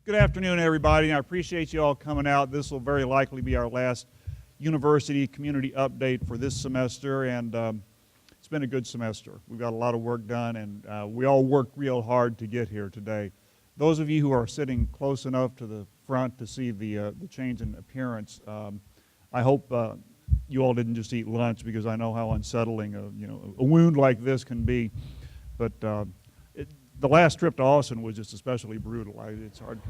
Good afternoon, everybody. I appreciate you all coming out. This will very likely be our last university community update for this semester, and it's been a good semester. We've got a lot of work done, and we all worked real hard to get here today. Those of you who are sitting close enough to the front to see the change in appearance, I hope you all didn't just eat lunch, because I know how unsettling a wound like this can be. But the last trip to Austin was just especially brutal. It's hard to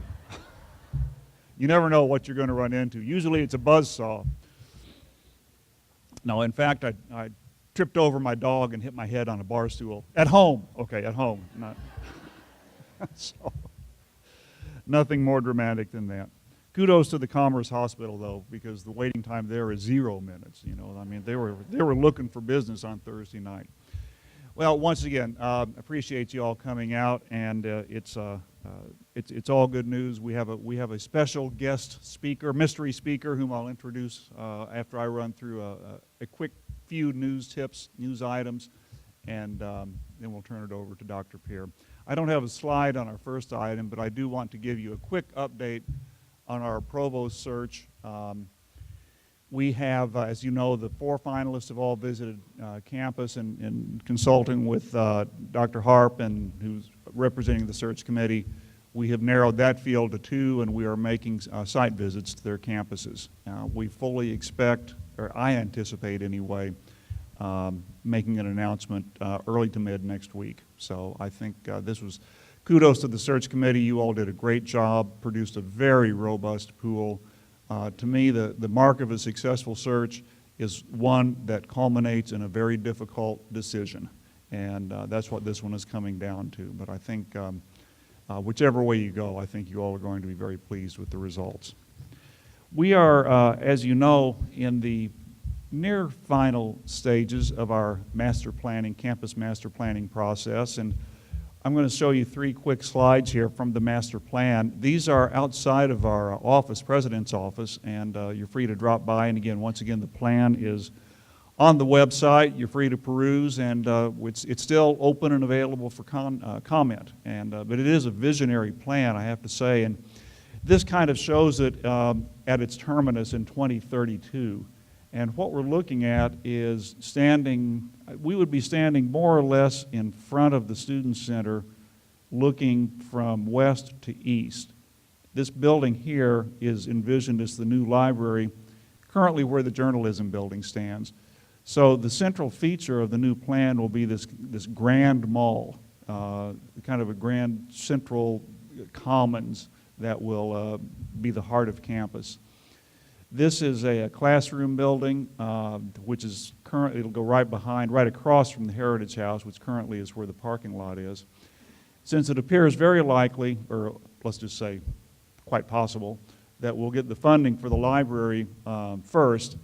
you never know what you're going to run into. Usually it's a buzzsaw. No, in fact, I tripped over my dog and hit my head on a bar stool. At home, okay, at home. Not so, nothing more dramatic than that. Kudos to the Commerce Hospital, though, because the waiting time there is 0 minutes. I mean, they were looking for business on Thursday night. Well, once again, appreciate you all coming out, and it's all good news. We have a special guest speaker, mystery speaker, whom I'll introduce after I run through a quick few news tips, news items, and then we'll turn it over to Dr. Peer. I don't have a slide on our first item, but I do want to give you a quick update on our provost search. We have, as you know, the 4 finalists have all visited campus and consulting with Dr. Harp, and who's representing the search committee. We have narrowed that field to 2, and we are making site visits to their campuses. We fully expect, or I anticipate anyway, making an announcement early to mid next week. So I think this was kudos to the search committee. You all did a great job, produced a very robust pool. To me, the mark of a successful search is one that culminates in a very difficult decision, and that's what this one is coming down to. But I think whichever way you go, I think you all are going to be very pleased with the results. We are, as you know, in the near final stages of our master planning, campus master planning process, and I'm going to show you 3 quick slides here from the master plan. These are outside of our office, President's office, and you're free to drop by. And again, once again, the plan is on the website. You're free to peruse, and it's still open and available for comment. And but it is a visionary plan, I have to say, and this kind of shows it at its terminus in 2032. And what we're looking at is we would be standing more or less in front of the Student Center looking from west to east. This building here is envisioned as the new library, currently where the journalism building stands. So the central feature of the new plan will be this grand mall, kind of a grand central commons that will be the heart of campus. This is a classroom building, which is currently, it'll go right across from the Heritage House, which currently is where the parking lot is. Since it appears very likely, or let's just say quite possible, that we'll get the funding for the library first,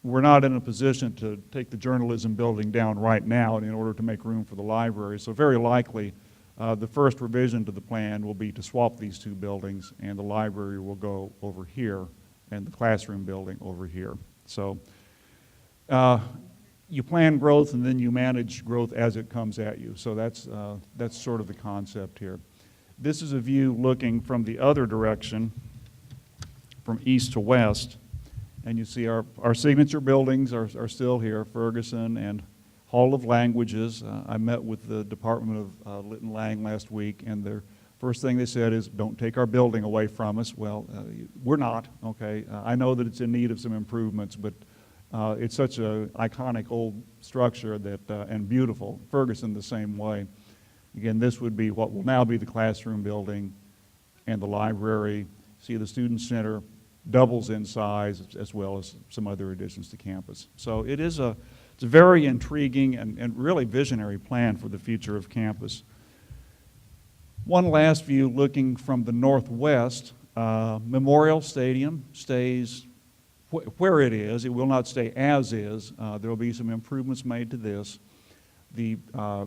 we're not in a position to take the journalism building down right now in order to make room for the library. So very likely, the first revision to the plan will be to swap these 2 buildings, and the library will go over here, and the classroom building over here. So you plan growth, and then you manage growth as it comes at you. So that's sort of the concept here. This is a view looking from the other direction, from east to west, and you see our signature buildings are still here, Ferguson and Hall of Languages. I met with the Department of Lit and Lang last week, and their first thing they said is, don't take our building away from us. Well, we're not, okay? I know that it's in need of some improvements, but it's such an iconic old structure that, and beautiful. Ferguson the same way. Again, this would be what will now be the classroom building and the library. See, the Student Center doubles in size, as well as some other additions to campus. So it's a very intriguing and really visionary plan for the future of campus. One last view looking from the northwest. Memorial Stadium stays where it is. It will not stay as is. There will be some improvements made to this. The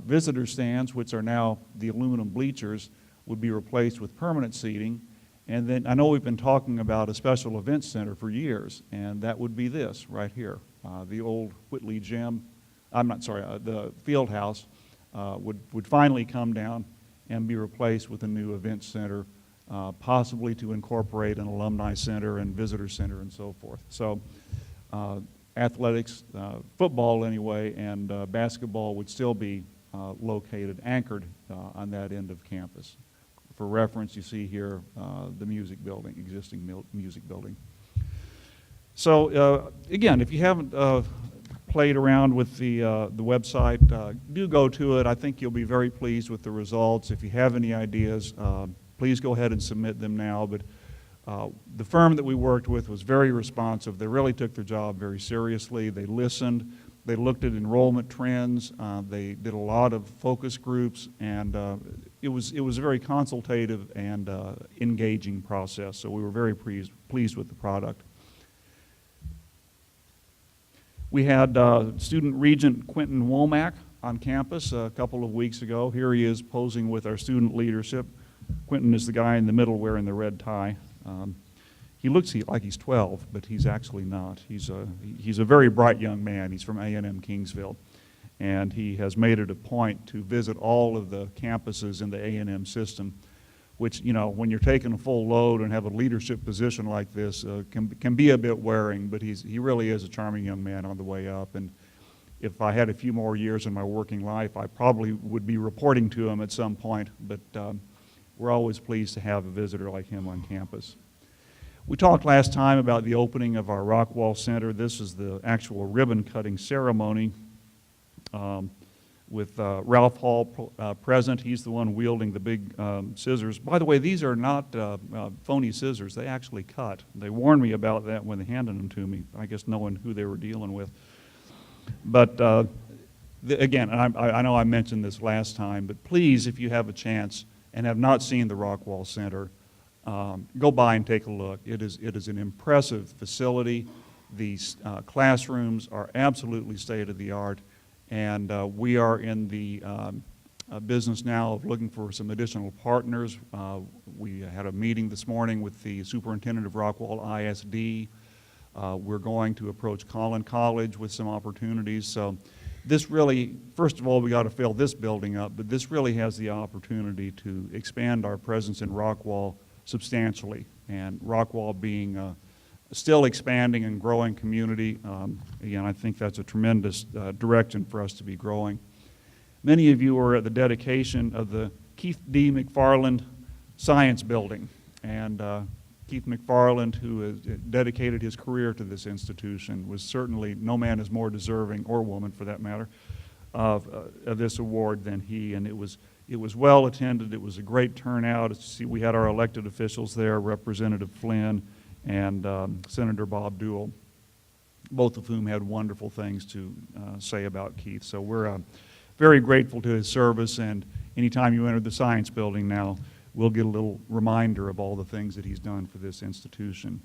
visitor stands, which are now the aluminum bleachers, would be replaced with permanent seating. And then I know we've been talking about a special events center for years, and that would be this right here. The old Whitley Gym, the field house would finally come down and be replaced with a new event center possibly to incorporate an alumni center and visitor center and so forth. So athletics, football anyway, and basketball would still be located, anchored on that end of campus. For reference, you see here the music building, existing music building. So again, if you haven't played around with the website, do go to it. I think you'll be very pleased with the results. If you have any ideas, please go ahead and submit them now. But the firm that we worked with was very responsive. They really took their job very seriously. They listened. They looked at enrollment trends. They did a lot of focus groups, and it was a very consultative and engaging process. So we were very pleased with the product. We had student regent Quentin Womack on campus a couple of weeks ago. Here he is posing with our student leadership. Quentin is the guy in the middle wearing the red tie. He looks like he's 12, but he's actually not. He's a very bright young man. He's from A&M Kingsville, and he has made it a point to visit all of the campuses in the A&M system, which, you know, when you're taking a full load and have a leadership position like this, can be a bit wearing, but he really is a charming young man on the way up. And if I had a few more years in my working life, I probably would be reporting to him at some point, but we're always pleased to have a visitor like him on campus. We talked last time about the opening of our Rockwall Center. This is the actual ribbon-cutting ceremony with Ralph Hall present. He's the one wielding the big scissors. By the way, these are not phony scissors. They actually cut. They warned me about that when they handed them to me, I guess knowing who they were dealing with. But again, I know I mentioned this last time, but please, if you have a chance and have not seen the Rockwall Center, go by and take a look. It is an impressive facility. These classrooms are absolutely state-of-the-art, and we are in the business now of looking for some additional partners. We had a meeting this morning with the superintendent of Rockwall ISD. We're going to approach Collin College with some opportunities. So this really, first of all, we got to fill this building up, but this really has the opportunity to expand our presence in Rockwall substantially, and Rockwall being a still expanding and growing community. Again, I think that's a tremendous direction for us to be growing. Many of you were at the dedication of the Keith D. McFarland Science Building, and Keith McFarland, who has dedicated his career to this institution, was certainly, no man is more deserving, or woman for that matter, of this award than he, and it was well attended. It was a great turnout. See, we had our elected officials there, Representative Flynn and Senator Bob Dewell, both of whom had wonderful things to say about Keith. So we're very grateful to his service, and anytime you enter the science building now, we'll get a little reminder of all the things that he's done for this institution.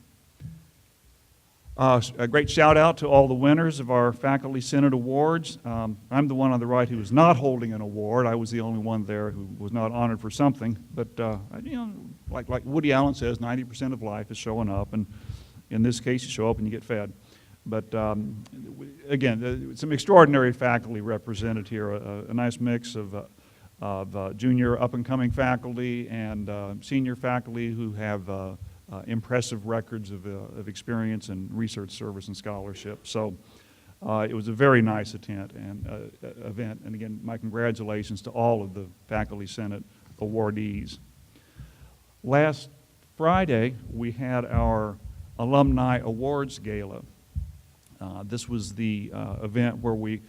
A great shout out to all the winners of our Faculty Senate Awards. I'm the one on the right who is not holding an award. I was the only one there who was not honored for something. But you know, like Woody Allen says, 90% of life is showing up, and in this case, you show up and you get fed. But again, some extraordinary faculty represented here. A nice mix of junior up-and-coming faculty and senior faculty who have impressive records of experience and research service and scholarship. So it was a very nice event. And again, my congratulations to all of the Faculty Senate awardees. Last Friday, we had our Alumni Awards Gala. This was the event where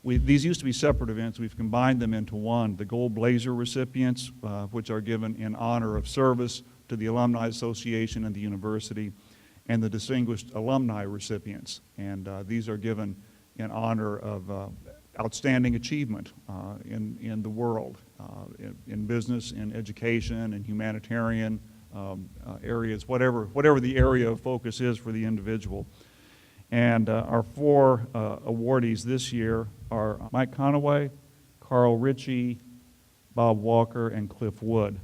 these used to be separate events. We've combined them into one. The Gold Blazer recipients, which are given in honor of service to the Alumni Association and the university, and the Distinguished Alumni recipients. And these are given in honor of outstanding achievement in the world, in business, in education, in humanitarian areas, whatever the area of focus is for the individual. And our four awardees this year are Mike Conaway, Carl Ritchie, Bob Walker, and Cliff Wood.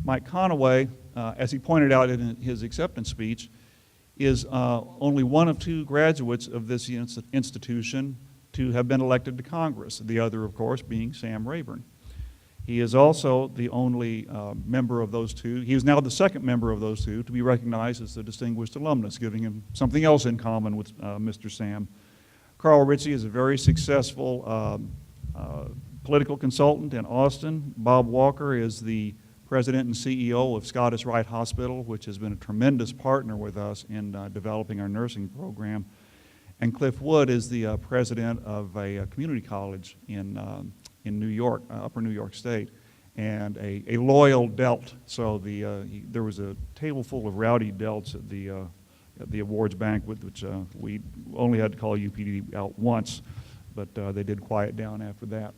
Mike Conaway, as he pointed out in his acceptance speech, is only one of two graduates of this institution to have been elected to Congress, the other, of course, being Sam Rayburn. He is also the only member of those two. He is now the second member of those two to be recognized as the distinguished alumnus, giving him something else in common with Mr. Sam. Carl Ritchie is a very successful political consultant in Austin. Bob Walker is the president and CEO of Scottish Rite Hospital, which has been a tremendous partner with us in developing our nursing program. And Cliff Wood is the president of a community college in New York, upper New York State, and a loyal Delt. So there was a table full of rowdy Delts at the awards banquet, which we only had to call UPD out once, but they did quiet down after that.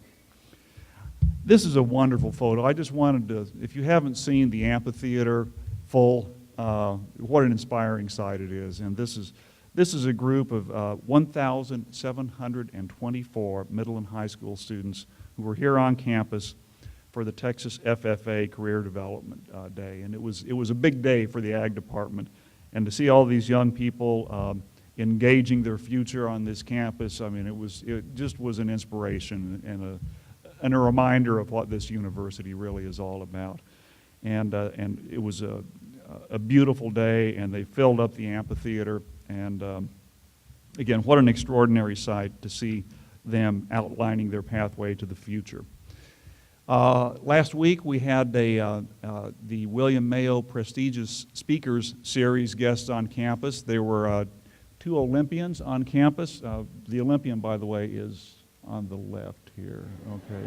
This is a wonderful photo. I just wanted to, if you haven't seen the amphitheater full, what an inspiring sight it is. And this is a group of 1,724 middle and high school students who were here on campus for the Texas FFA Career Development Day. And it was a big day for the Ag Department. And to see all these young people engaging their future on this campus, I mean, it just was an inspiration and a reminder of what this university really is all about. And it was a beautiful day, and they filled up the amphitheater. And again, what an extraordinary sight to see them outlining their pathway to the future. Last week we had the William Mayo Prestigious Speakers Series guests on campus. There were 2 Olympians on campus. The Olympian, by the way, is on the left here. Okay.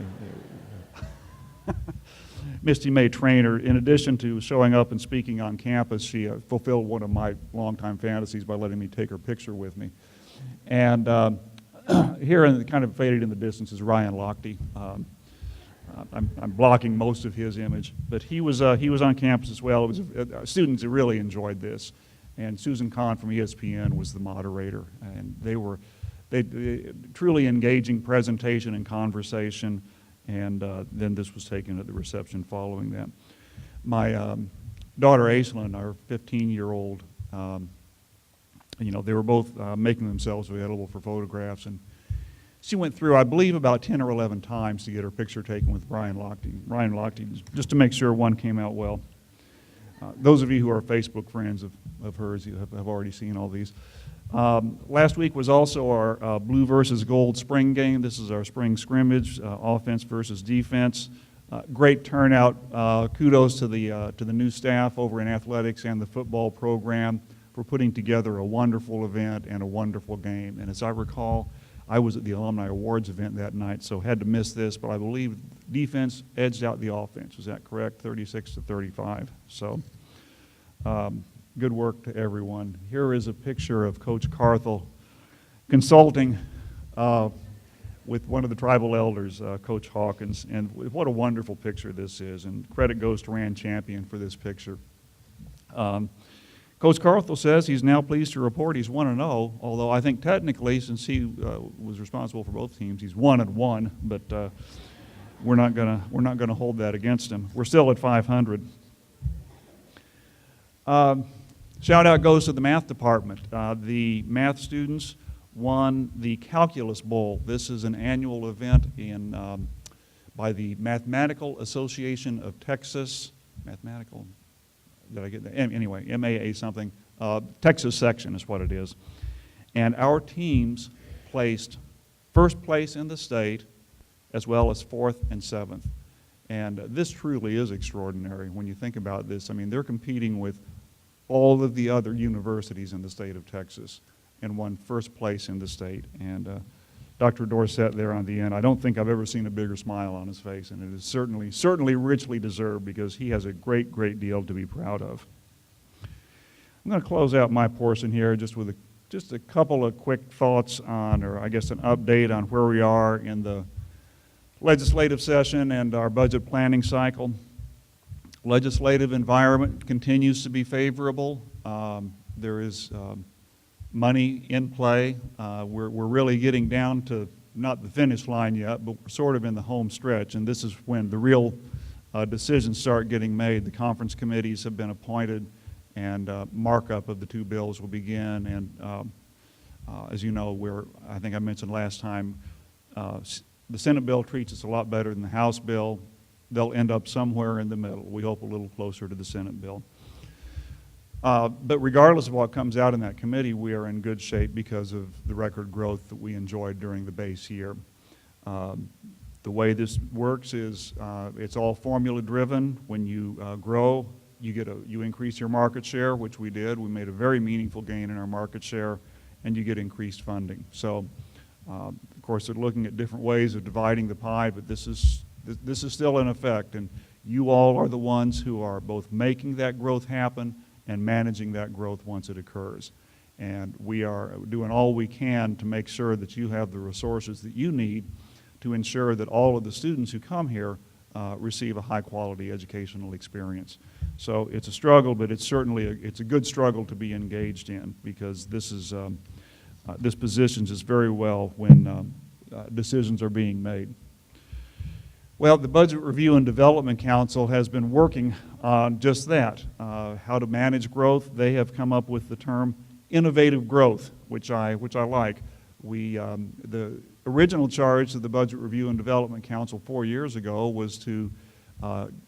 Misty May Trainer, in addition to showing up and speaking on campus, she fulfilled one of my longtime fantasies by letting me take her picture with me. And here, kind of faded in the distance, is Ryan Lochte. I'm blocking most of his image, but he was on campus as well. It was students that really enjoyed this, and Susan Kahn from ESPN was the moderator, and they truly engaging presentation and conversation. And then this was taken at the reception following that. My daughter Aislinn, our 15-year-old, they were both making themselves available for photographs, and she went through, I believe, about 10 or 11 times to get her picture taken with Ryan Lochte, just to make sure one came out well. Those of you who are Facebook friends of hers, you have already seen all these. Last week was also our blue versus gold spring game. This is our spring scrimmage, offense versus defense. Great turnout. Kudos to the new staff over in athletics and the football program for putting together a wonderful event and a wonderful game. And as I recall, I was at the Alumni Awards event that night, so had to miss this, but I believe defense edged out the offense. Is that correct? 36-35. So good work to everyone. Here is a picture of Coach Carthel consulting with one of the tribal elders, Coach Hawkins, and what a wonderful picture this is, and credit goes to Rand Champion for this picture. Coach Carthel says he's now pleased to report he's 1-0, although I think technically, since he was responsible for both teams, he's 1-1, but we're not gonna hold that against him. We're still at 500. Shout out goes to the math department. The math students won the Calculus Bowl. This is an annual event by the Mathematical Association of Texas. Mathematical, did I get that? Anyway, MAA something. Texas section is what it is. And our teams placed first place in the state as well as 4th and 7th. And this truly is extraordinary when you think about this. I mean, they're competing with all of the other universities in the state of Texas and won first place in the state. And Dr. Dorsett there on the end, I don't think I've ever seen a bigger smile on his face, and it is certainly richly deserved because he has a great deal to be proud of. I'm going to close out my portion here just with a couple of quick thoughts on, or I guess an update on where we are in the legislative session and our budget planning cycle. Legislative environment continues to be favorable. There is money in play. We're really getting down to not the finish line yet, but we're sort of in the home stretch, and this is when the real decisions start getting made. The conference committees have been appointed, and markup of the 2 bills will begin. And as you know, I think I mentioned last time, the Senate bill treats us a lot better than the House bill. they'll end up somewhere in the middle. We hope a little closer to the Senate bill. But regardless of what comes out in that committee, we are in good shape because of the record growth that we enjoyed during the base year. The way this works is it's all formula driven. When you grow, you increase your market share, which we did. We made a very meaningful gain in our market share, and you get increased funding. So, of course, they're looking at different ways of dividing the pie, but this is still in effect, and you all are the ones who are both making that growth happen and managing that growth once it occurs. And we are doing all we can to make sure that you have the resources that you need to ensure that all of the students who come here receive a high-quality educational experience. So it's a struggle, but it's certainly it's a good struggle to be engaged in, because this positions us very well when decisions are being made. Well, the Budget Review and Development Council has been working on just that, how to manage growth. They have come up with the term innovative growth, which I like. The original charge of the Budget Review and Development Council 4 years ago was to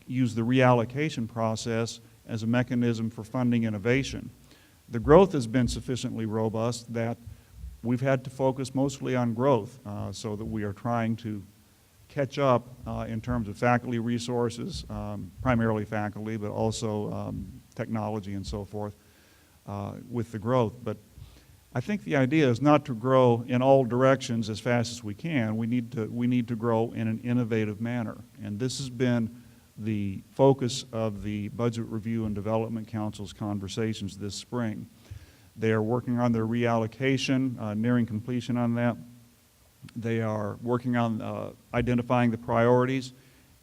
use the reallocation process as a mechanism for funding innovation. The growth has been sufficiently robust that we've had to focus mostly on growth, so that we are trying to catch up in terms of faculty resources, primarily faculty, but also technology and so forth with the growth. But I think the idea is not to grow in all directions as fast as we can. We need to grow in an innovative manner. And this has been the focus of the Budget Review and Development Council's conversations this spring. They are working on their reallocation, nearing completion on that. They are working on identifying the priorities,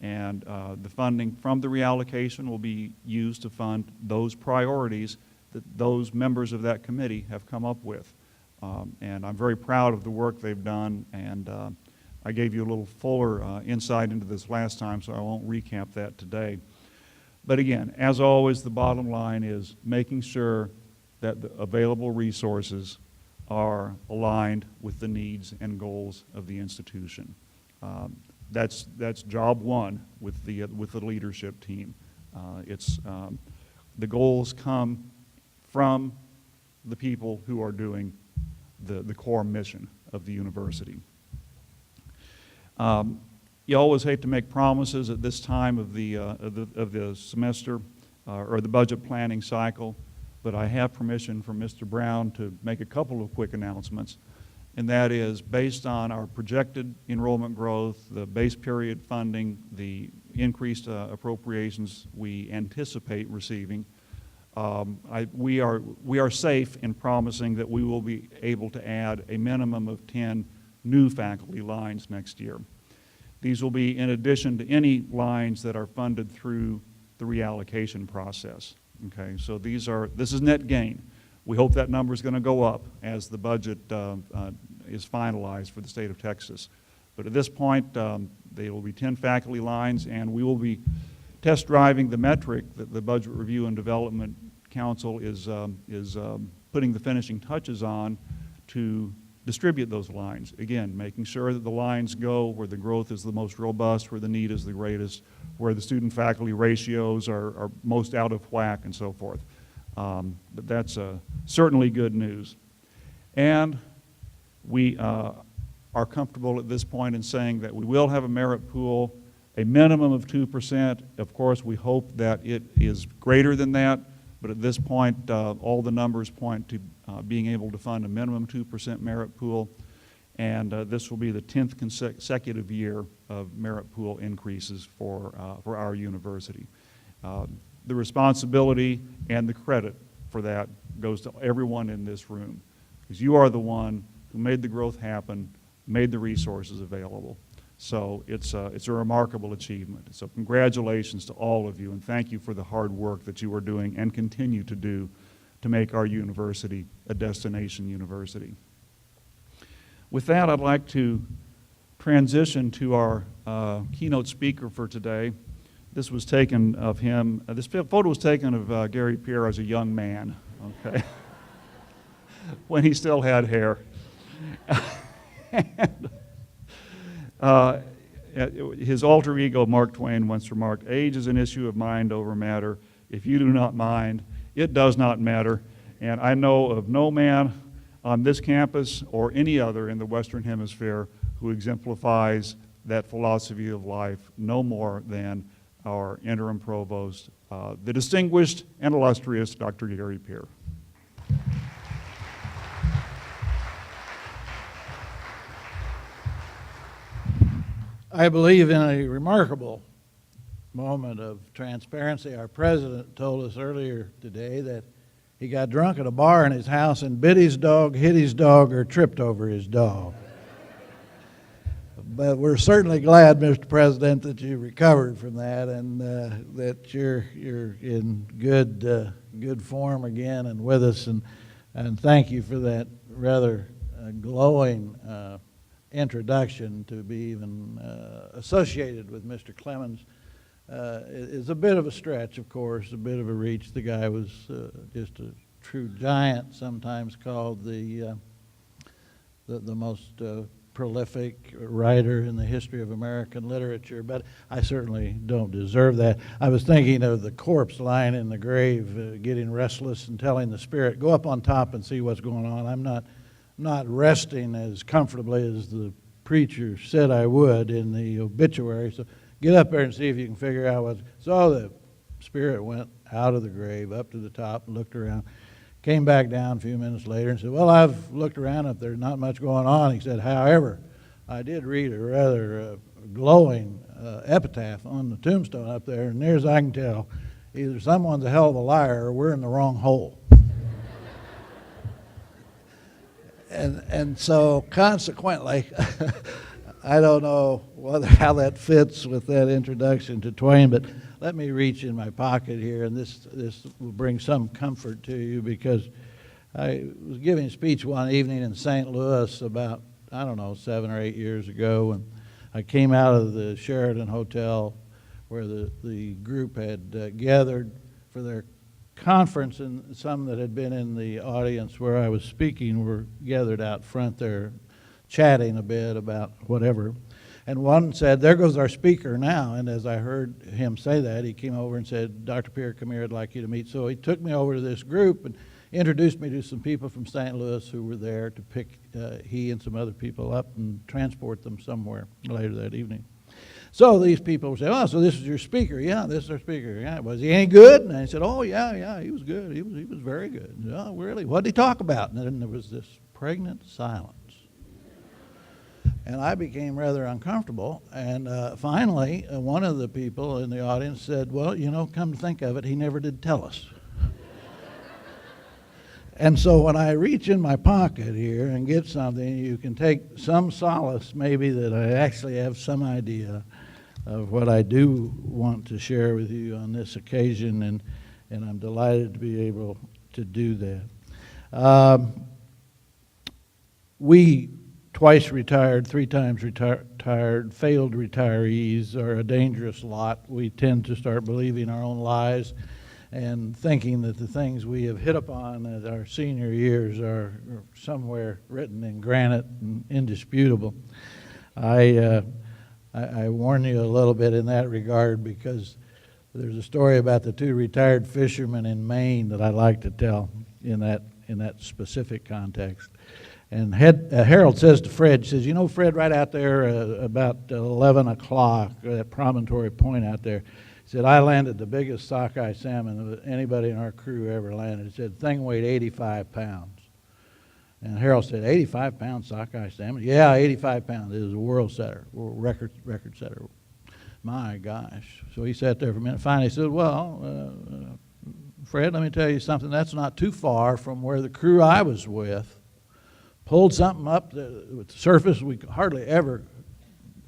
and the funding from the reallocation will be used to fund those priorities that those members of that committee have come up with. And I'm very proud of the work they've done, and I gave you a little fuller insight into this last time, so I won't recap that today. But again, as always, the bottom line is making sure that the available resources are aligned with the needs and goals of the institution. That's job one with the leadership team. The goals come from the people who are doing the core mission of the university. You always hate to make promises at this time of the semester or the budget planning cycle, but I have permission from Mr. Brown to make a couple of quick announcements, and that is based on our projected enrollment growth, the base period funding, the increased appropriations we anticipate receiving. We are safe in promising that we will be able to add a minimum of 10 new faculty lines next year. These will be in addition to any lines that are funded through the reallocation process. Okay, so this is net gain. We hope that number is going to go up as the budget is finalized for the state of Texas. But at this point, there will be 10 faculty lines, and we will be test driving the metric that the Budget Review and Development Council is putting the finishing touches on to distribute those lines. Again, making sure that the lines go where the growth is the most robust, where the need is the greatest, where the student-faculty ratios are most out of whack, and so forth. But that's certainly good news. And we are comfortable at this point in saying that we will have a merit pool, a minimum of 2%. Of course, we hope that it is greater than that, but at this point, all the numbers point to being able to fund a minimum 2% merit pool, and this will be the 10th consecutive year of merit pool increases for our university. The responsibility and the credit for that goes to everyone in this room, because you are the one who made the growth happen, made the resources available. So it's a remarkable achievement. So congratulations to all of you, and thank you for the hard work that you are doing and continue to do to make our university a destination university. With that, I'd like to transition to our keynote speaker for today. This was taken of him, this photo was taken of Gary Pierre as a young man, okay, when he still had hair. And, his alter ego, Mark Twain, once remarked, "Age is an issue of mind over matter. If you do not mind, it does not matter." And I know of no man on this campus or any other in the Western Hemisphere who exemplifies that philosophy of life no more than our interim provost, the distinguished and illustrious Dr. Gary Peer. I believe in a remarkable moment of transparency. Our president told us earlier today that he got drunk at a bar in his house and bit his dog, hit his dog, or tripped over his dog. But we're certainly glad, Mr. President, that you recovered from that and that you're in good form again and with us. And thank you for that rather glowing introduction. To be even associated with Mr. Clemens is a bit of a stretch, of course, a bit of a reach. The guy was just a true giant, sometimes called the most prolific writer in the history of American literature, but I certainly don't deserve that. I was thinking of the corpse lying in the grave, getting restless and telling the spirit, "Go up on top and see what's going on." I'm not resting as comfortably as the preacher said I would in the obituary, so get up there and see if you can figure out what's... So the spirit went out of the grave, up to the top, and looked around. Came back down a few minutes later and said, "Well, I've looked around if there's not much going on." He said, "However, I did read a rather glowing epitaph on the tombstone up there, and near as I can tell, either someone's a hell of a liar or we're in the wrong hole." And so consequently, I don't know how that fits with that introduction to Twain, but let me reach in my pocket here, and this will bring some comfort to you, because I was giving a speech one evening in St. Louis about, 7 or 8 years ago, and I came out of the Sheraton Hotel where the group had gathered for their conference, and some that had been in the audience where I was speaking were gathered out front there chatting a bit about whatever. And one said, "There goes our speaker now." And as I heard him say that, he came over and said, "Dr. Peer, come here, I'd like you to meet." So he took me over to this group and introduced me to some people from St. Louis who were there to pick he and some other people up and transport them somewhere later that evening. So these people would say, "Oh, so this is your speaker?" "Yeah, this is our speaker." "Yeah, was he any good?" And I said, "Oh, yeah, he was good. He was very good." "Oh, really? What did he talk about?" And then there was this pregnant silence. And I became rather uncomfortable. And finally, one of the people in the audience said, "Well, come to think of it, he never did tell us." And so when I reach in my pocket here and get something, you can take some solace maybe that I actually have some idea of what I do want to share with you on this occasion, and I'm delighted to be able to do that. We twice retired, 3 times retired, failed retirees are a dangerous lot. We tend to start believing our own lies and thinking that the things we have hit upon at our senior years are somewhere written in granite and indisputable. I warn you a little bit in that regard, because there's a story about the 2 retired fishermen in Maine that I like to tell in that specific context. And Harold says to Fred, he says, "Fred, right out there about 11 o'clock, that promontory point out there," he said, "I landed the biggest sockeye salmon that anybody in our crew ever landed." He said, "The thing weighed 85 pounds. And Harold said, 85 pound sockeye salmon? "Yeah, 85 pounds. It was a world setter, record setter." My gosh. So he sat there for a minute. Finally he said, "Well, Fred, let me tell you something. That's not too far from where the crew I was with pulled something up with the surface. We hardly ever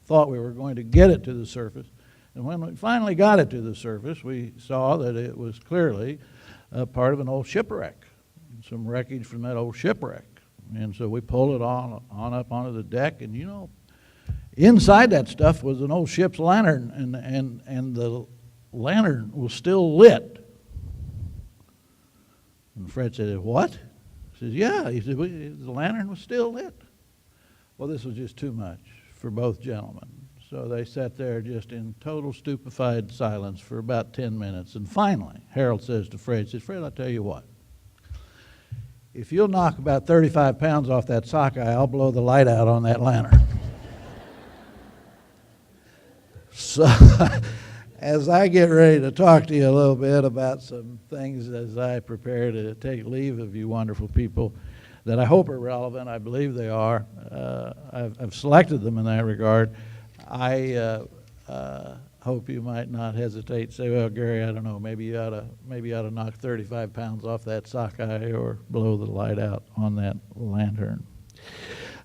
thought we were going to get it to the surface. And when we finally got it to the surface, we saw that it was clearly a part of an old shipwreck, some wreckage from that old shipwreck. And so we pulled it on up onto the deck, and inside that stuff was an old ship's lantern, and the lantern was still lit." And Fred said, "What?" He says, "Yeah." He said, "The lantern was still lit." Well, this was just too much for both gentlemen. So they sat there just in total stupefied silence for about 10 minutes. And finally, Harold says to Fred, he says, Fred, I'll tell you what. If you'll knock about 35 pounds off that sockeye, I'll blow the light out on that lantern. So as I get ready to talk to you a little bit about some things as I prepare to take leave of you wonderful people that I hope are relevant, I believe they are. I've selected them in that regard. I hope you might not hesitate to say, well, Gary, I don't know, maybe you ought to knock 35 pounds off that sockeye or blow the light out on that lantern.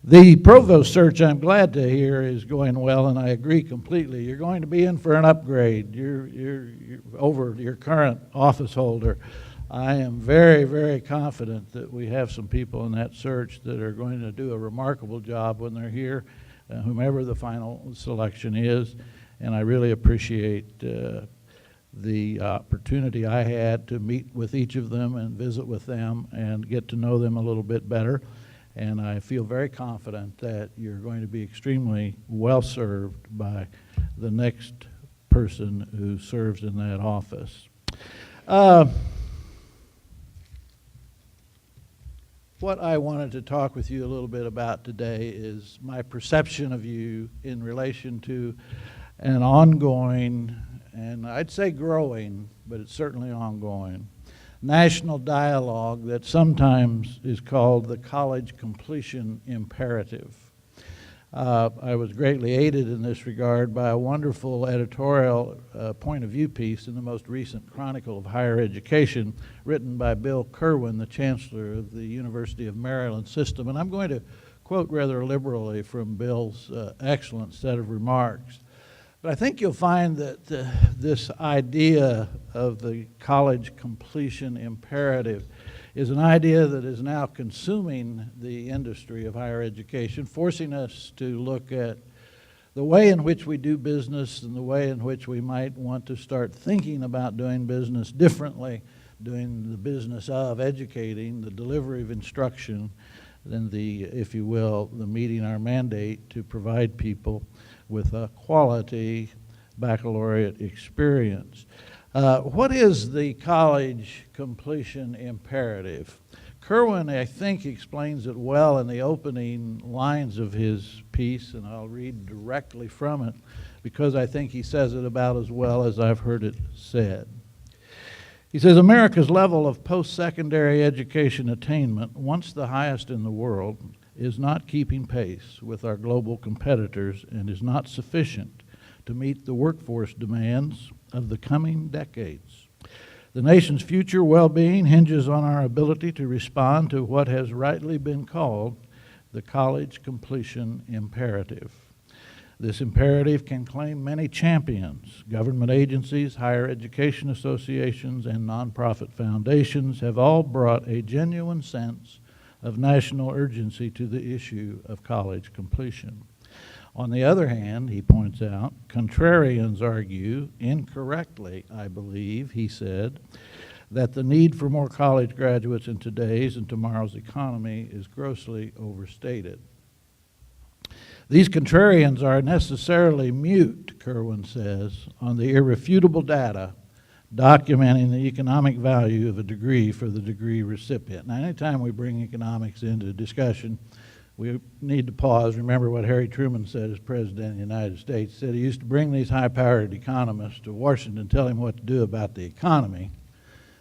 The provost search, I'm glad to hear, is going well, and I agree completely. You're going to be in for an upgrade. You're over your current office holder. I am very, very confident that we have some people in that search that are going to do a remarkable job when they're here, whomever the final selection is. And I really appreciate the opportunity I had to meet with each of them and visit with them and get to know them a little bit better. And I feel very confident that you're going to be extremely well served by the next person who serves in that office. What I wanted to talk with you a little bit about today is my perception of you in relation to an ongoing, and I'd say growing, but it's certainly ongoing, national dialogue that sometimes is called the college completion imperative. I was greatly aided in this regard by a wonderful editorial point of view piece in the most recent Chronicle of Higher Education written by Bill Kerwin, the Chancellor of the University of Maryland System. And I'm going to quote rather liberally from Bill's excellent set of remarks. But I think you'll find that this idea of the college completion imperative is an idea that is now consuming the industry of higher education, forcing us to look at the way in which we do business and the way in which we might want to start thinking about doing business differently, doing the business of educating, the delivery of instruction, than the, if you will, the meeting our mandate to provide people with a quality baccalaureate experience. What is the college completion imperative? Kerwin, I think, explains it well in the opening lines of his piece, and I'll read directly from it because I think he says it about as well as I've heard it said. He says, America's level of post-secondary education attainment, once the highest in the world, is not keeping pace with our global competitors and is not sufficient to meet the workforce demands of the coming decades. The nation's future well-being hinges on our ability to respond to what has rightly been called the college completion imperative. This imperative can claim many champions. Government agencies, higher education associations, and nonprofit foundations have all brought a genuine sense of national urgency to the issue of college completion. On the other hand, he points out, contrarians argue, incorrectly, I believe, he said, that the need for more college graduates in today's and tomorrow's economy is grossly overstated. These contrarians are necessarily mute, Kerwin says, on the irrefutable data documenting the economic value of a degree for the degree recipient. Now, anytime we bring economics into discussion, we need to pause. Remember what Harry Truman said as President of the United States. He said he used to bring these high-powered economists to Washington and tell him what to do about the economy.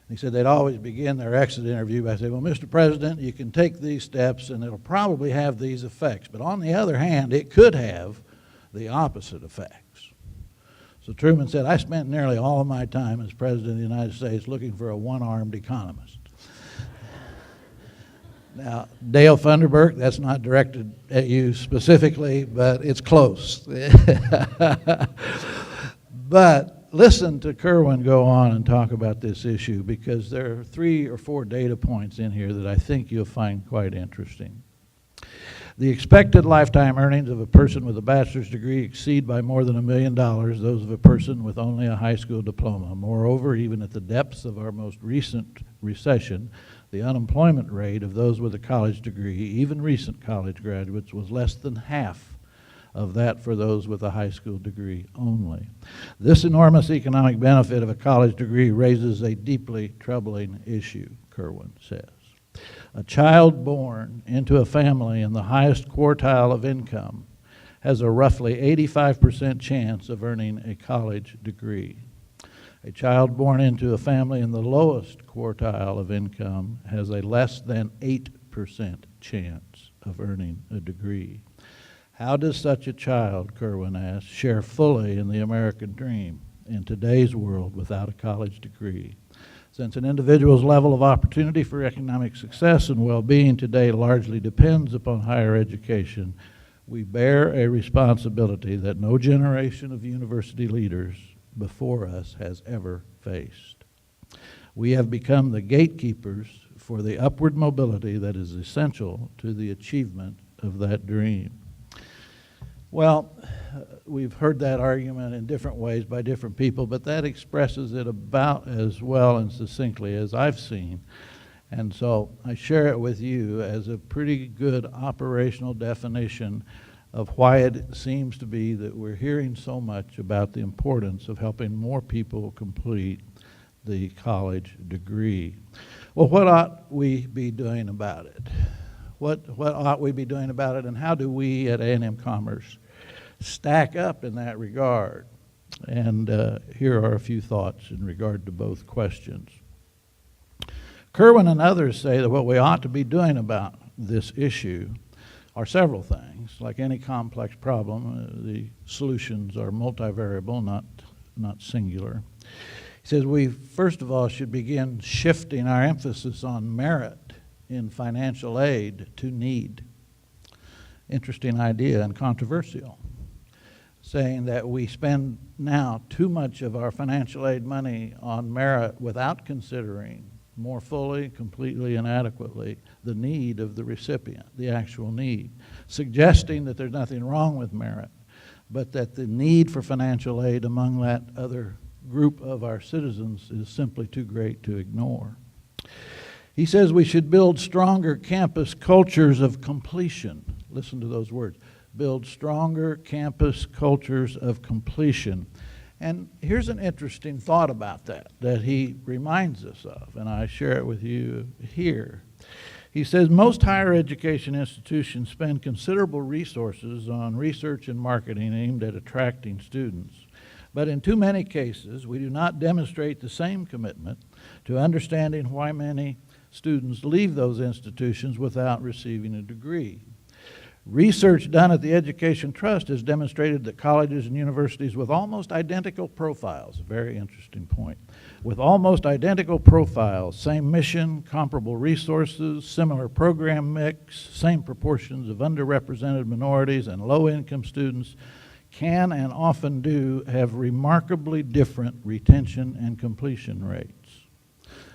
He said they'd always begin their exit interview by saying, well, Mr. President, you can take these steps and it'll probably have these effects. But on the other hand, it could have the opposite effects. So Truman said, I spent nearly all of my time as President of the United States looking for a one-armed economist. Now, Dale Funderburk, that's not directed at you specifically, but it's close. But listen to Kerwin go on and talk about this issue because there are 3 or 4 data points in here that I think you'll find quite interesting. The expected lifetime earnings of a person with a bachelor's degree exceed by more than $1 million those of a person with only a high school diploma. Moreover, even at the depths of our most recent recession, the unemployment rate of those with a college degree, even recent college graduates, was less than half of that for those with a high school degree only. This enormous economic benefit of a college degree raises a deeply troubling issue, Kerwin says. A child born into a family in the highest quartile of income has a roughly 85% chance of earning a college degree. A child born into a family in the lowest quartile of income has a less than 8% chance of earning a degree. How does such a child, Kerwin asks, share fully in the American dream in today's world without a college degree? Since an individual's level of opportunity for economic success and well-being today largely depends upon higher education, we bear a responsibility that no generation of university leaders before us has ever faced. We have become the gatekeepers for the upward mobility that is essential to the achievement of that dream. Well, we've heard that argument in different ways by different people, but that expresses it about as well and succinctly as I've seen. And so I share it with you as a pretty good operational definition of why it seems to be that we're hearing so much about the importance of helping more people complete the college degree. Well, what ought we be doing about it? What ought we be doing about it, and how do we at A&M Commerce stack up in that regard? And here are a few thoughts in regard to both questions. Kerwin and others say that what we ought to be doing about this issue are several things. Like any complex problem, the solutions are multivariable, not singular. He says we, first of all, should begin shifting our emphasis on merit in financial aid to need. Interesting idea and controversial, saying that we spend now too much of our financial aid money on merit without considering more fully, completely, and adequately the need of the recipient, the actual need, suggesting that there's nothing wrong with merit, but that the need for financial aid among that other group of our citizens is simply too great to ignore. He says we should build stronger campus cultures of completion. Listen to those words. Build stronger campus cultures of completion. And here's an interesting thought about that he reminds us of, and I share it with you here. He says most higher education institutions spend considerable resources on research and marketing aimed at attracting students. But in too many cases, we do not demonstrate the same commitment to understanding why many students leave those institutions without receiving a degree. Research done at the Education Trust has demonstrated that colleges and universities with almost identical profiles, a very interesting point, with almost identical profiles, same mission, comparable resources, similar program mix, same proportions of underrepresented minorities and low-income students, can and often do have remarkably different retention and completion rates,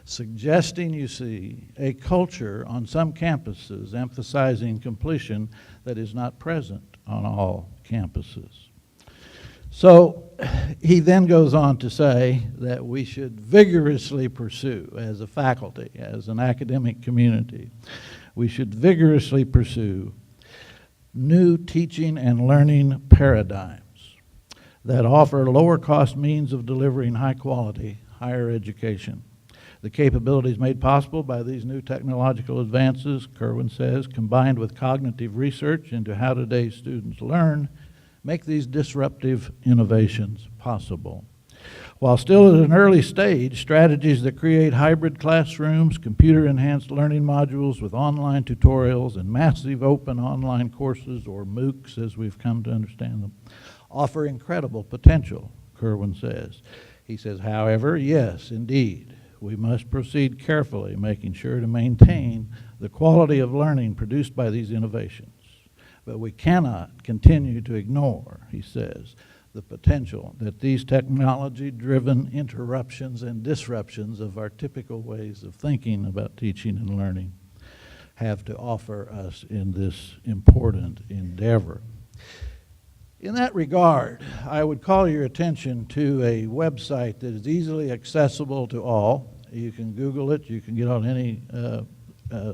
suggesting, you see, a culture on some campuses emphasizing completion that is not present on all campuses. So he then goes on to say that we should vigorously pursue, as a faculty, as an academic community, we should vigorously pursue new teaching and learning paradigms that offer lower cost means of delivering high quality higher education. The capabilities made possible by these new technological advances, Kerwin says, combined with cognitive research into how today's students learn, make these disruptive innovations possible. While still at an early stage, strategies that create hybrid classrooms, computer-enhanced learning modules with online tutorials, and massive open online courses, or MOOCs as we've come to understand them, offer incredible potential, Kerwin says. He says, however, yes, indeed, we must proceed carefully, making sure to maintain the quality of learning produced by these innovations. But we cannot continue to ignore, he says, the potential that these technology-driven interruptions and disruptions of our typical ways of thinking about teaching and learning have to offer us in this important endeavor. In that regard, I would call your attention to a website that is easily accessible to all. You can Google it, you can get on any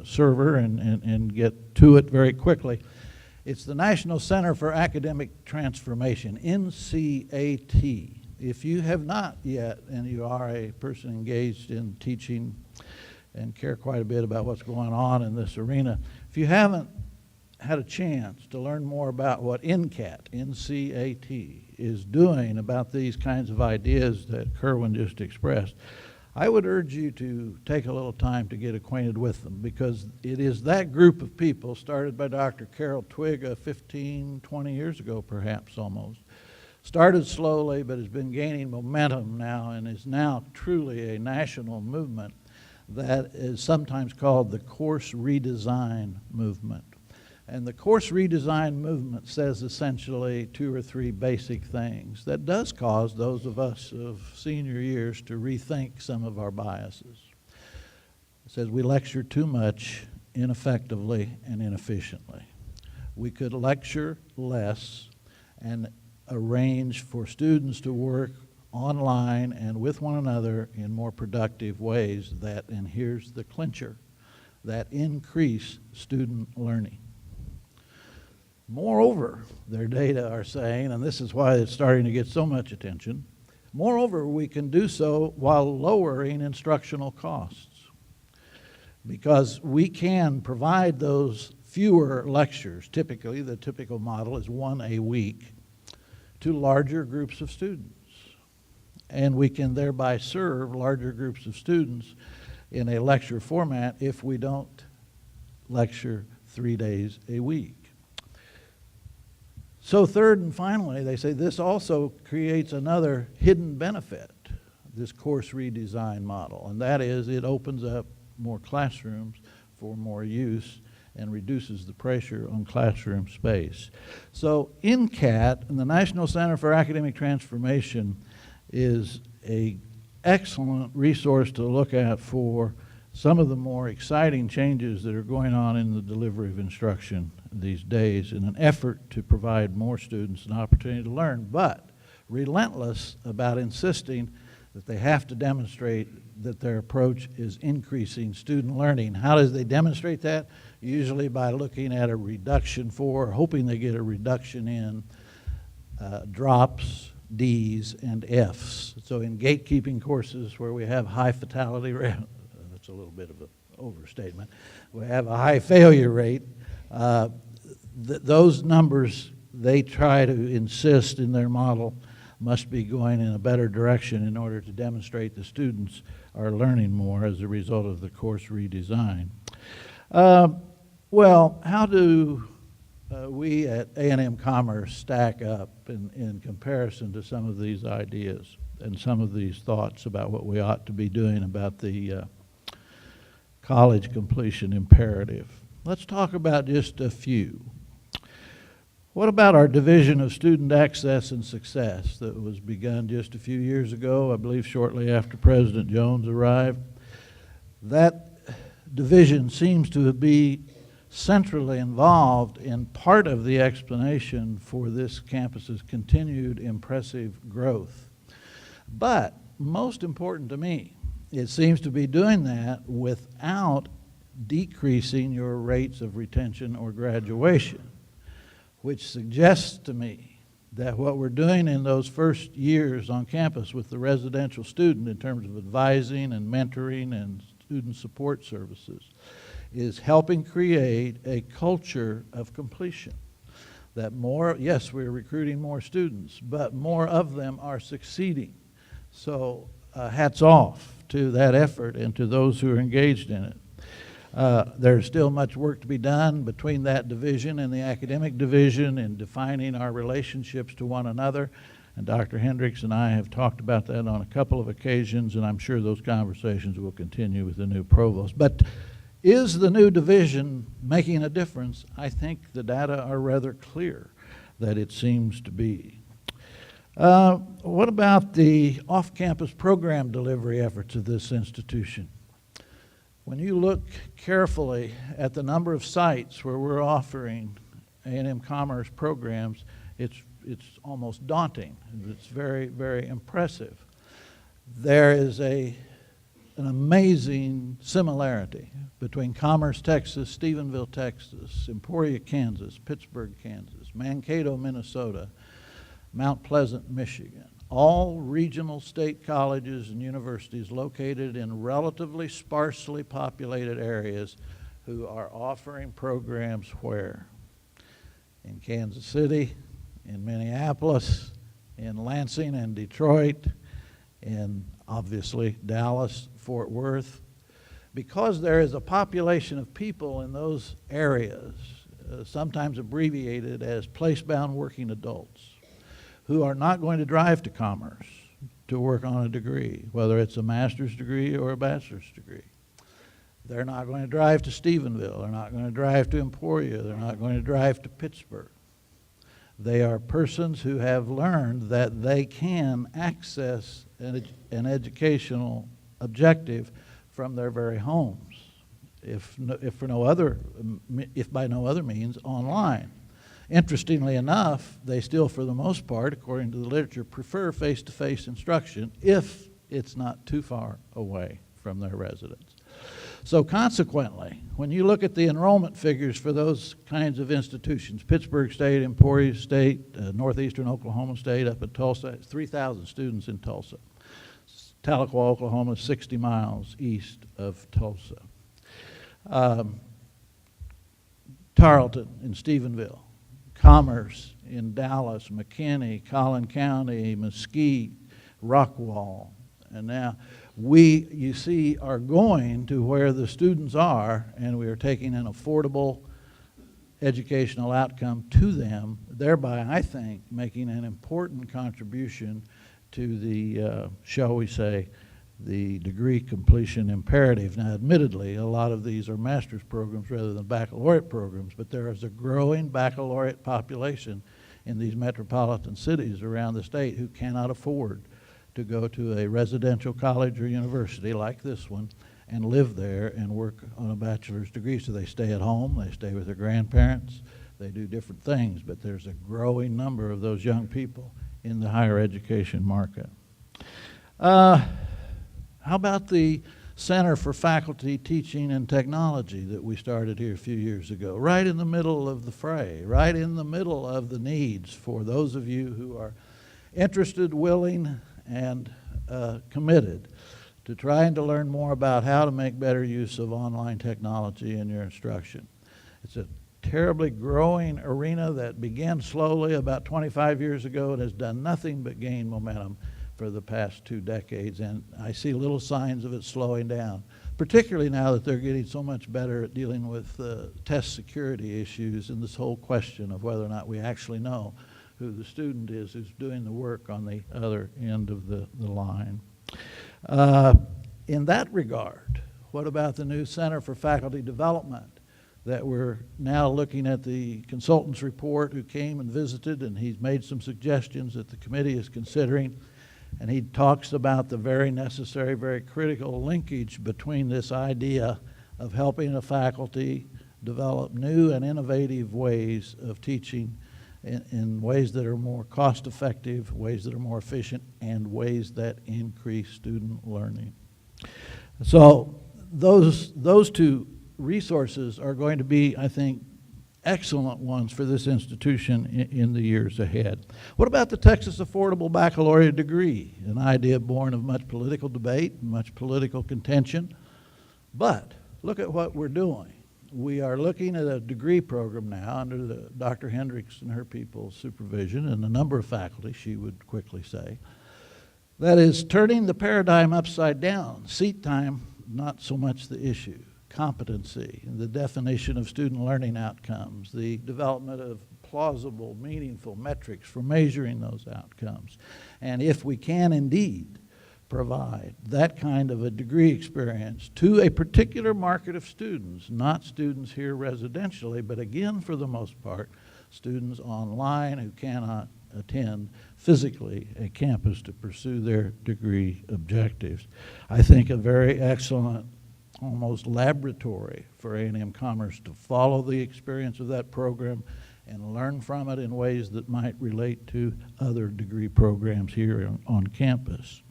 server and get to it very quickly. It's the National Center for Academic Transformation, NCAT. If you have not yet, and you are a person engaged in teaching and care quite a bit about what's going on in this arena, if you haven't had a chance to learn more about what NCAT is doing about these kinds of ideas that Kerwin just expressed, I would urge you to take a little time to get acquainted with them, because it is that group of people, started by Dr. Carol Twigg 15, 20 years ago perhaps almost, started slowly but has been gaining momentum now and is now truly a national movement that is sometimes called the course redesign movement. And the course redesign movement says essentially 2 or 3 basic things that does cause those of us of senior years to rethink some of our biases. It says we lecture too much, ineffectively, and inefficiently. We could lecture less and arrange for students to work online and with one another in more productive ways that, and here's the clincher, that increase student learning. Moreover, their data are saying, and this is why it's starting to get so much attention, moreover, we can do so while lowering instructional costs, because we can provide those fewer lectures. Typically, the typical model is 1 a week to larger groups of students. And we can thereby serve larger groups of students in a lecture format if we don't lecture 3 days a week. So third and finally, they say this also creates another hidden benefit, this course redesign model, and that is it opens up more classrooms for more use and reduces the pressure on classroom space. So NCAT, and the National Center for Academic Transformation, is an excellent resource to look at for some of the more exciting changes that are going on in the delivery of instruction these days in an effort to provide more students an opportunity to learn, but relentless about insisting that they have to demonstrate that their approach is increasing student learning. How does they demonstrate that? Usually by looking at a reduction for, hoping they get a reduction in drops, D's, and F's. So in gatekeeping courses where we have high fatality rate, that's a little bit of an overstatement, we have a high failure rate, those numbers they try to insist in their model must be going in a better direction in order to demonstrate the students are learning more as a result of the course redesign. Well, how do we at A&M Commerce stack up in comparison to some of these ideas and some of these thoughts about what we ought to be doing about the college completion imperative? Let's talk about just a few. What about our Division of Student Access and Success that was begun just a few years ago, I believe shortly after President Jones arrived? That division seems to be centrally involved in part of the explanation for this campus's continued impressive growth. But most important to me, it seems to be doing that without decreasing your rates of retention or graduation, which suggests to me that what we're doing in those first years on campus with the residential student in terms of advising and mentoring and student support services is helping create a culture of completion. That more, yes, we're recruiting more students, but more of them are succeeding. So hats off to that effort and to those who are engaged in it. There's still much work to be done between that division and the academic division in defining our relationships to one another. And Dr. Hendricks and I have talked about that on a couple of occasions, and I'm sure those conversations will continue with the new provost. But is the new division making a difference? I think the data are rather clear that it seems to be. What about the off-campus program delivery efforts of this institution? When you look carefully at the number of sites where we're offering A&M Commerce programs, it's almost daunting. It's very, very impressive. There is a an amazing similarity between Commerce, Texas, Stephenville, Texas, Emporia, Kansas, Pittsburgh, Kansas, Mankato, Minnesota, Mount Pleasant, Michigan. All regional state colleges and universities located in relatively sparsely populated areas who are offering programs where? In Kansas City, in Minneapolis, in Lansing and Detroit, in obviously Dallas, Fort Worth. Because there is a population of people in those areas, sometimes abbreviated as place-bound working adults, who are not going to drive to Commerce to work on a degree, whether it's a master's degree or a bachelor's degree. They're not going to drive to Stephenville. They're not going to drive to Emporia. They're not going to drive to Pittsburgh. They are persons who have learned that they can access an educational objective from their very homes, if by no other means, online. Interestingly enough, they still, for the most part, according to the literature, prefer face-to-face instruction if it's not too far away from their residence. So consequently, when you look at the enrollment figures for those kinds of institutions, Pittsburgh State, Emporia State, Northeastern Oklahoma State up at Tulsa, 3,000 students in Tulsa. Tahlequah, Oklahoma, 60 miles east of Tulsa. Tarleton in Stephenville. Commerce in Dallas, McKinney, Collin County, Mesquite, Rockwall. And now we, you see, are going to where the students are, and we are taking an affordable educational outcome to them, thereby, I think, making an important contribution to the, shall we say, the degree completion imperative. Now, admittedly, a lot of these are master's programs rather than baccalaureate programs, but there is a growing baccalaureate population in these metropolitan cities around the state who cannot afford to go to a residential college or university like this one and live there and work on a bachelor's degree. So they stay at home, they stay with their grandparents, they do different things, but there's a growing number of those young people in the higher education market. How about the Center for Faculty Teaching and Technology that we started here a few years ago? Right in the middle of the fray, right in the middle of the needs for those of you who are interested, willing, and committed to trying to learn more about how to make better use of online technology in your instruction. It's a terribly growing arena that began slowly about 25 years ago and has done nothing but gain momentum for the past 2 decades, and I see little signs of it slowing down, particularly now that they're getting so much better at dealing with test security issues and this whole question of whether or not we actually know who the student is who's doing the work on the other end of the line. In that regard, what about the new Center for Faculty Development that we're now looking at the consultant's report who came and visited, and he's made some suggestions that the committee is considering. And he talks about the very necessary, very critical linkage between this idea of helping a faculty develop new and innovative ways of teaching in ways that are more cost-effective, ways that are more efficient, and ways that increase student learning. So those two resources are going to be, I think, excellent ones for this institution in the years ahead. What about the Texas Affordable Baccalaureate degree? An idea born of much political debate, much political contention. But look at what we're doing. We are looking at a degree program now under Dr. Hendricks and her people's supervision and a number of faculty, she would quickly say, that is turning the paradigm upside down. Seat time, not so much the issue. Competency, the definition of student learning outcomes, the development of plausible, meaningful metrics for measuring those outcomes. And if we can indeed provide that kind of a degree experience to a particular market of students, not students here residentially, but again, for the most part, students online who cannot attend physically a campus to pursue their degree objectives. I think a very excellent almost laboratory for A&M Commerce to follow the experience of that program and learn from it in ways that might relate to other degree programs here on campus.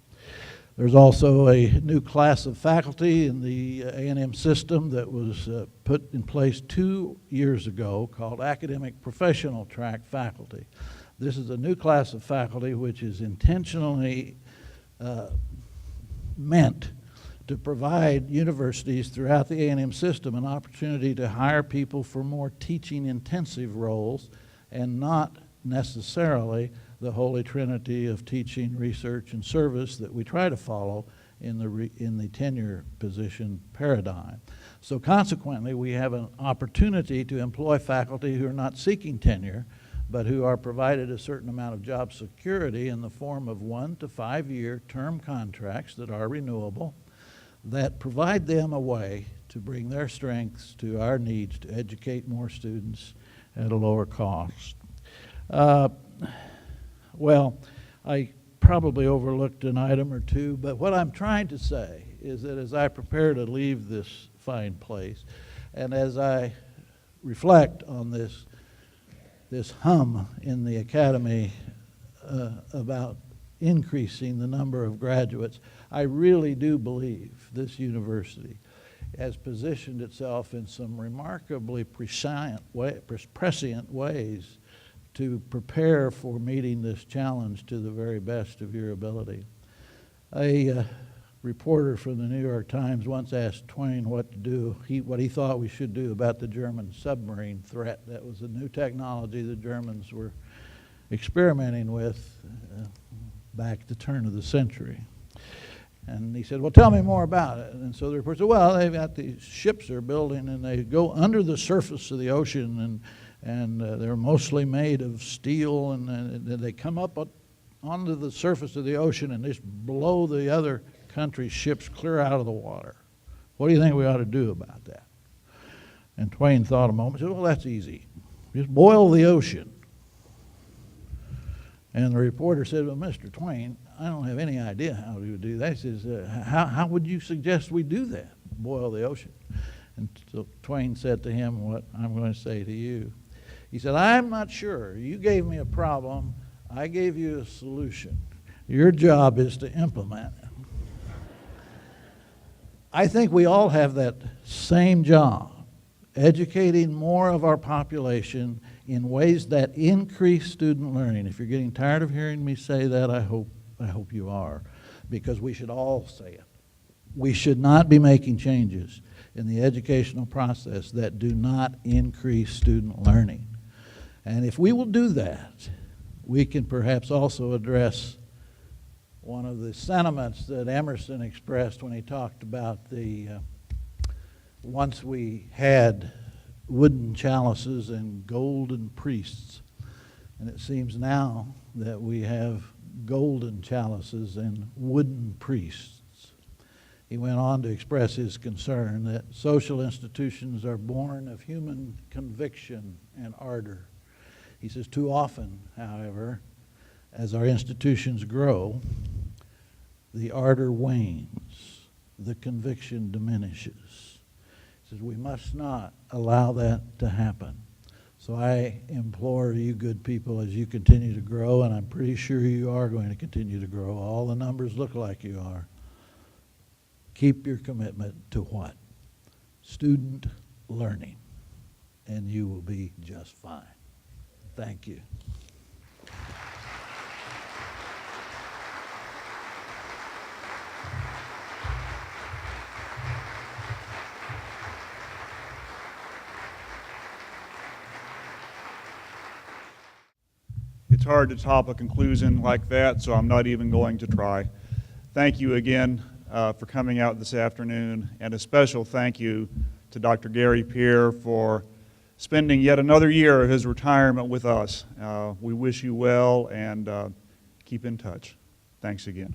There's also a new class of faculty in the A&M system that was put in place 2 years ago called Academic Professional Track Faculty. This is a new class of faculty which is intentionally meant to provide universities throughout the A&M system an opportunity to hire people for more teaching-intensive roles and not necessarily the holy trinity of teaching, research, and service that we try to follow in the tenure position paradigm. So consequently, we have an opportunity to employ faculty who are not seeking tenure, but who are provided a certain amount of job security in the form of 1 to 5 year term contracts that are renewable, that provide them a way to bring their strengths to our needs to educate more students at a lower cost. Well, I probably overlooked an item or two, but what I'm trying to say is that as I prepare to leave this fine place, and as I reflect on this hum in the academy about increasing the number of graduates, I really do believe this university has positioned itself in some remarkably prescient ways to prepare for meeting this challenge to the very best of your ability. A reporter from the New York Times once asked Twain what he thought we should do about the German submarine threat. That was a new technology the Germans were experimenting with back at the turn of the century. And he said, well, tell me more about it. And so the reporter said, well, they've got these ships they're building, and they go under the surface of the ocean, and they're mostly made of steel, and they come up onto the surface of the ocean and just blow the other country's ships clear out of the water. What do you think we ought to do about that? And Twain thought a moment and said, well, that's easy. Just boil the ocean. And the reporter said, well, Mr. Twain, I don't have any idea how we would do that. He says, how would you suggest we do that, boil the ocean? And so Twain said to him what I'm going to say to you. He said, I'm not sure. You gave me a problem. I gave you a solution. Your job is to implement it. I think we all have that same job, educating more of our population in ways that increase student learning. If you're getting tired of hearing me say that, I hope you are, because we should all say it. We should not be making changes in the educational process that do not increase student learning. And if we will do that, we can perhaps also address one of the sentiments that Emerson expressed when he talked about once we had wooden chalices and golden priests, and it seems now that we have golden chalices and wooden priests. He went on to express his concern that social institutions are born of human conviction and ardor. He says, too often, however, as our institutions grow, the ardor wanes, the conviction diminishes. He says, we must not allow that to happen. So I implore you good people, as you continue to grow, and I'm pretty sure you are going to continue to grow, all the numbers look like you are, keep your commitment to what? Student learning, and you will be just fine. Thank you. It's hard to top a conclusion like that, so I'm not even going to try. Thank you again for coming out this afternoon, and a special thank you to Dr. Gary Pierre for spending yet another year of his retirement with us. We wish you well, and keep in touch. Thanks again.